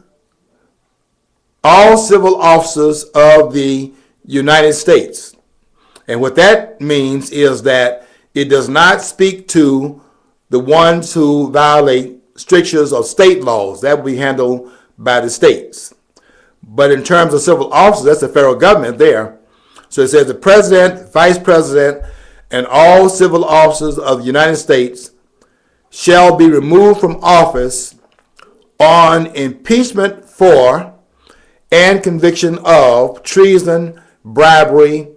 all civil officers of the United States. And what that means is that it does not speak to the ones who violate strictures of state laws. That will be handled by the states. But in terms of civil officers, that's the federal government there. So it says the president, vice president, and all civil officers of the United States shall be removed from office on impeachment for and conviction of treason, bribery,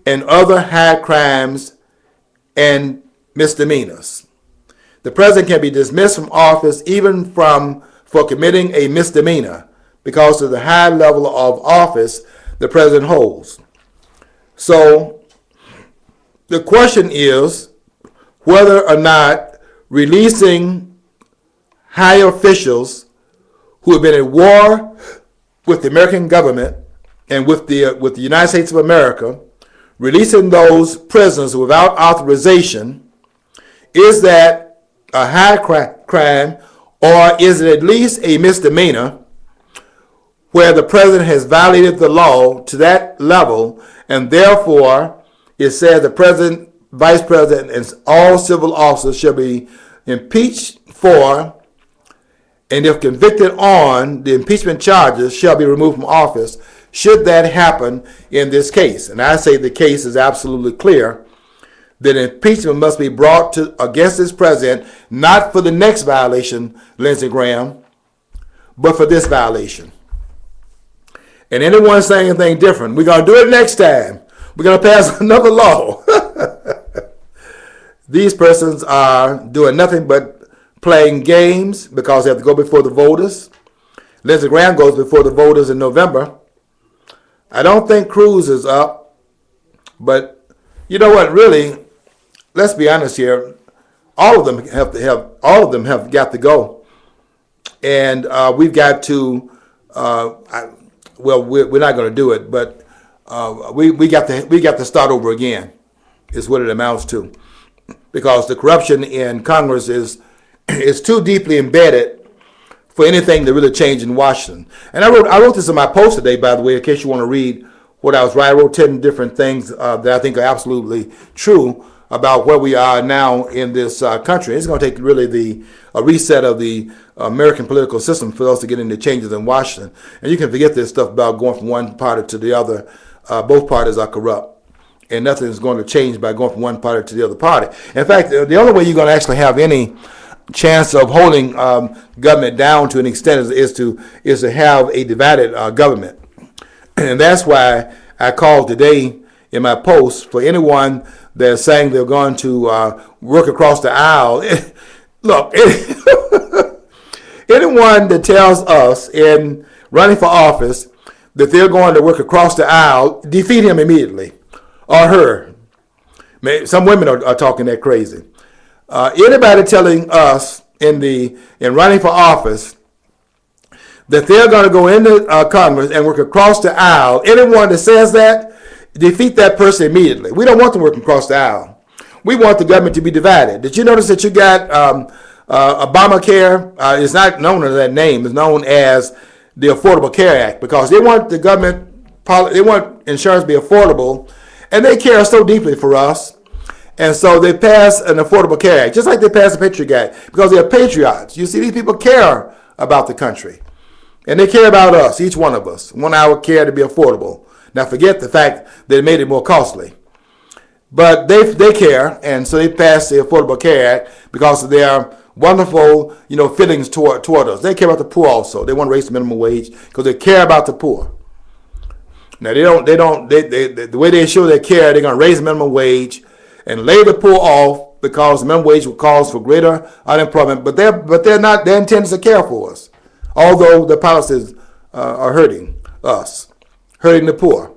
and other high crimes and misdemeanors. The president can be dismissed from office even for committing a misdemeanor because of the high level of office the president holds. So the question is whether or not releasing high officials who have been at war with the American government and with the United States of America, releasing those prisoners without authorization, is that a high crime, or is it at least a misdemeanor where the president has violated the law to that level, and therefore it says the president, vice president, and all civil officers shall be impeached for, and if convicted on the impeachment charges, shall be removed from office, should that happen in this case. And I say the case is absolutely clear that impeachment must be brought against this president, not for the next violation, Lindsey Graham, but for this violation. And anyone saying anything different, we're going to do it next time. We're going to pass another law. These persons are doing nothing but playing games because they have to go before the voters. Lindsey Graham goes before the voters in November. I don't think Cruz is up, but you know what? Really, let's be honest here. All of them have got to go, and we've got to. We're not going to do it, but we got to start over again. Is what it amounts to, because the corruption in Congress is too deeply embedded for anything to really change in Washington. And I wrote this in my post today, by the way, in case you want to read what I was writing. I wrote 10 different things that I think are absolutely true about where we are now in this country. It's going to take really a reset of the American political system for us to get into changes in Washington. And you can forget this stuff about going from one party to the other. Both parties are corrupt, and nothing is going to change by going from one party to the other party. In fact, the only way you're going to actually have any chance of holding government down to an extent is to have a divided government. And that's why I called today in my post for anyone that's saying they're going to work across the aisle. Look, anyone that tells us in running for office that they're going to work across the aisle, defeat him immediately, or her. Some women are talking that crazy. Anybody telling us in running for office that they're going to go into Congress and work across the aisle, anyone that says that, defeat that person immediately. We don't want them working across the aisle. We want the government to be divided. Did you notice that you got Obamacare? It's not known as that name. It's known as the Affordable Care Act, because they want the government, they want insurance to be affordable, and they care so deeply for us. And so they passed an Affordable Care Act, just like they passed the Patriot Act, because they're patriots. You see, these people care about the country, and they care about us, each one of us, want our care to be affordable. Now, forget the fact that it made it more costly. But they care, and so they passed the Affordable Care Act because of their wonderful, feelings toward us. They care about the poor also. They want to raise the minimum wage because they care about the poor. Now, the way they show their care, they're going to raise the minimum wage and lay the poor off because the minimum wage will cause for greater unemployment. But they're not. Their intent is to care for us, although the policies are hurting us, hurting the poor.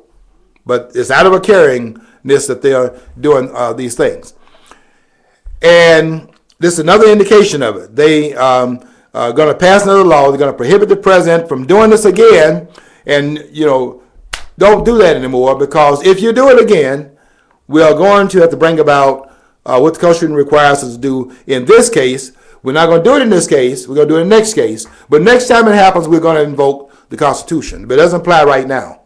But it's out of a caringness that they are doing these things. And this is another indication of it. They are going to pass another law. They're going to prohibit the president from doing this again. And, don't do that anymore, because if you do it again, we are going to have to bring about what the Constitution requires us to do in this case. We're not going to do it in this case. We're going to do it in the next case. But next time it happens, we're going to invoke the Constitution. But it doesn't apply right now.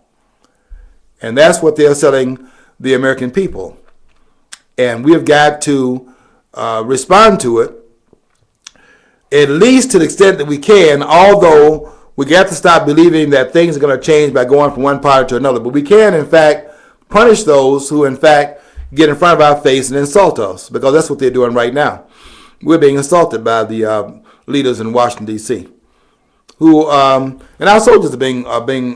And that's what they're telling the American people. And we've got to respond to it, at least to the extent that we can, although we got to stop believing that things are going to change by going from one party to another. But we can, in fact, punish those who, in fact, get in front of our face and insult us, because that's what they're doing right now. We're being insulted by the leaders in Washington, D.C., who and our soldiers are being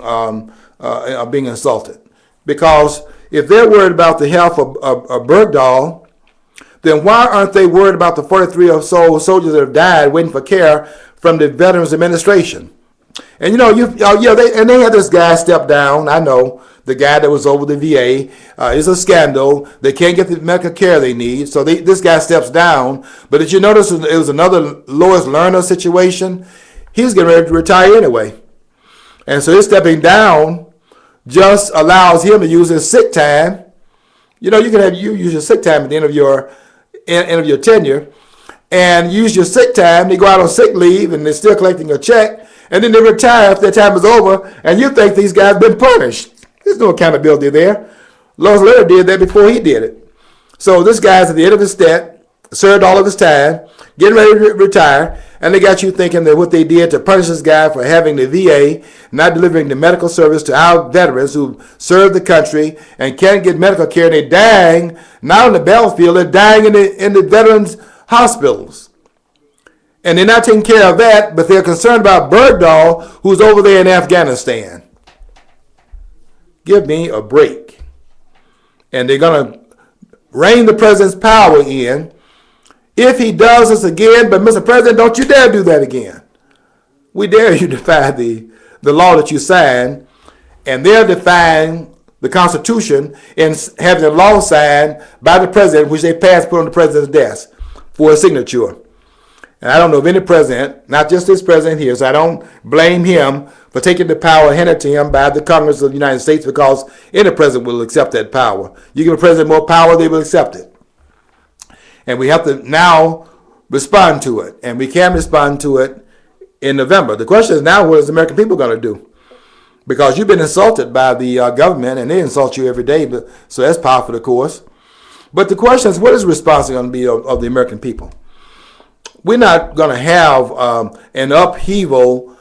insulted, because if they're worried about the health of Bergdahl, then why aren't they worried about the 43 or so soldiers that have died waiting for care from the Veterans Administration? And they had this guy step down. I know the guy that was over the VA is a scandal. They can't get the medical care they need, so this guy steps down. But did you notice it was another Lois Lerner situation? He's getting ready to retire anyway, and so his stepping down just allows him to use his sick time. You can use your sick time at the end of your tenure, and use your sick time. They go out on sick leave and they're still collecting a check, and then they retire after their time is over, and you think these guys been punished. There's no accountability there. Lois Lerner did that before he did it. So this guy's at the end of his step, served all of his time, getting ready to retire, and they got you thinking that what they did to punish this guy for having the VA not delivering the medical service to our veterans who served the country and can't get medical care, and they're dying, not on the battlefield, they're dying in the veterans' hospitals. And they're not taking care of that, but they're concerned about Bergdahl, who's over there in Afghanistan. Give me a break. And they're going to rein the president's power in if he does this again. But Mr. President, don't you dare do that again. We dare you defy the law that you signed, and they're defying the Constitution and having the law signed by the president, which they passed, put on the president's desk for a signature. And I don't know of any president, not just this president here, so I don't blame him for taking the power handed to him by the Congress of the United States, because any president will accept that power. You give a president more power, they will accept it. And we have to now respond to it, and we can respond to it in November. The question is now, what is the American people going to do? Because you've been insulted by the government, and they insult you every day, so that's powerful, of course. But the question is, what is the response going to be of the American people? We're not going to have an upheaval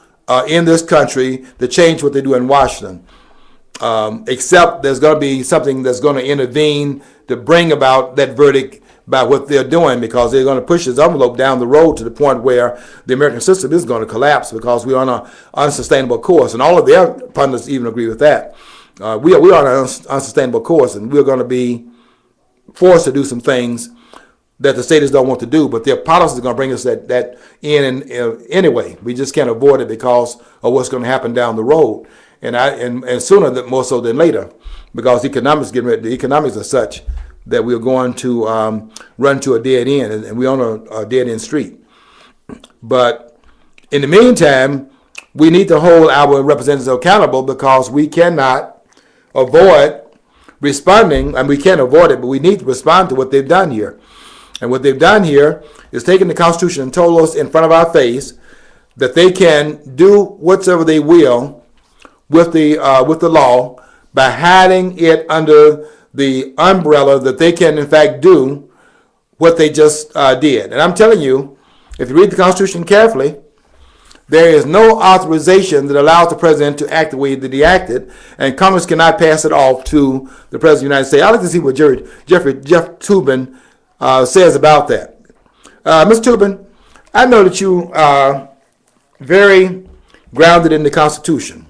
in this country to change what they do in Washington, except there's going to be something that's going to intervene to bring about that verdict by what they're doing, because they're going to push this envelope down the road to the point where the American system is going to collapse, because we're on an unsustainable course. And all of their pundits even agree with that. We are on an unsustainable course, and we're going to be forced to do some things that the states don't want to do, but their policies are going to bring us that in anyway. We just can't avoid it because of what's going to happen down the road, and sooner than more so than later, because the economics are such that we're going to run to a dead end, and we're on a dead end street. But in the meantime, we need to hold our representatives accountable, because we cannot avoid responding, and we can't avoid it, but we need to respond to what they've done here. And what they've done here is taken the Constitution and told us in front of our face that they can do whatsoever they will with the law by hiding it under the umbrella that they can in fact do what they just did. And I'm telling you, if you read the Constitution carefully, there is no authorization that allows the president to act the way that he acted, and Congress cannot pass it off to the president of the United States. I'd like to see what Jeff Toobin says about that. Mr. Toobin, I know that you are very grounded in the Constitution.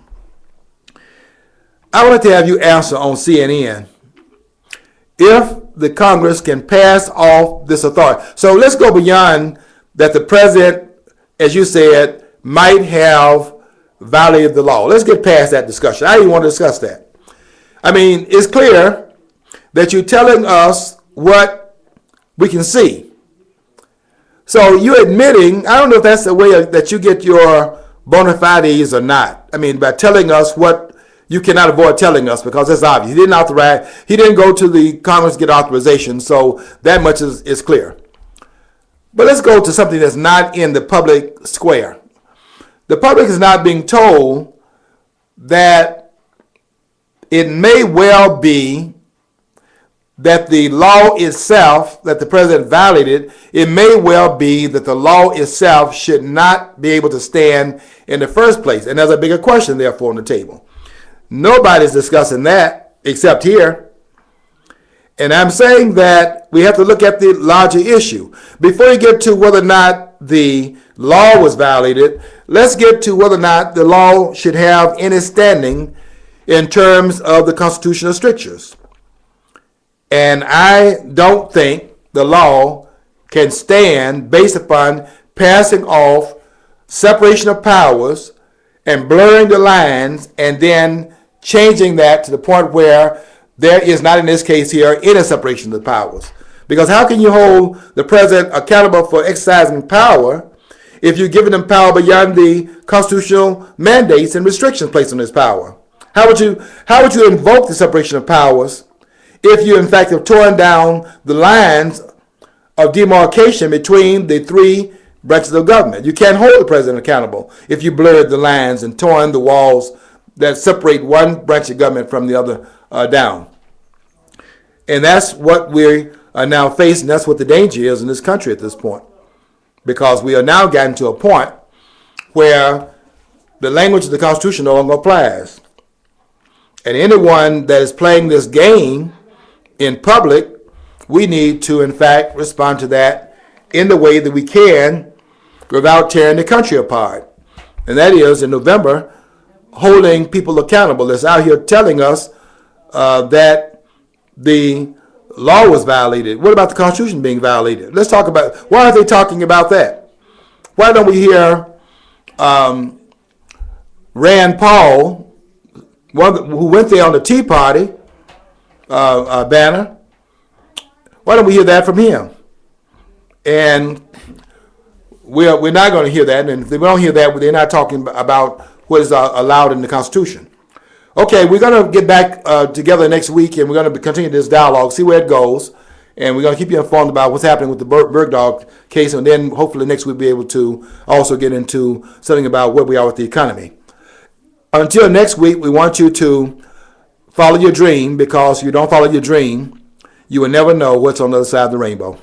I would like to have you answer on CNN if the Congress can pass off this authority. So let's go beyond that the president, as you said, might have violated the law. Let's get past that discussion. I even want to discuss that. I mean, it's clear that you're telling us what we can see. So you're admitting, I don't know if that's the way that you get your bona fides or not. I mean, by telling us what you cannot avoid telling us, because that's obvious. He didn't go to the Congress to get authorization, so that much is clear. But let's go to something that's not in the public square. The public is not being told that it may well be that the law itself that the president violated, it may well be that the law itself should not be able to stand in the first place. And there's a bigger question, therefore, on the table. Nobody's discussing that except here. And I'm saying that we have to look at the larger issue. Before you get to whether or not the law was violated, let's get to whether or not the law should have any standing in terms of the constitutional strictures. And I don't think the law can stand based upon passing off separation of powers and blurring the lines and then changing that to the point where there is not, in this case here, any separation of the powers. Because how can you hold the president accountable for exercising power if you're giving him power beyond the constitutional mandates and restrictions placed on his power? How would you invoke the separation of powers if you, in fact, have torn down the lines of demarcation between the three branches of government. You can't hold the president accountable if you blurred the lines and torn the walls that separate one branch of government from the other down. And that's what we are now facing. That's what the danger is in this country at this point. Because we are now getting to a point where the language of the Constitution no longer applies. And anyone that is playing this game in public, we need to, in fact, respond to that in the way that we can without tearing the country apart. And that is, in November, holding people accountable that's out here telling us that the law was violated. What about the Constitution being violated? Let's talk about, why aren't they talking about that? Why don't we hear Rand Paul, who went there on the Tea Party banner, why don't we hear that from him? And we're not going to hear that, and if we don't hear that, they're not talking about what is allowed in the Constitution. Okay, we're going to get back together next week, and we're going to continue this dialogue, see where it goes, and we're going to keep you informed about what's happening with the Bergdahl case, and then hopefully next week we'll be able to also get into something about where we are with the economy. Until next week, we want you to follow your dream, because if you don't follow your dream, you will never know what's on the other side of the rainbow.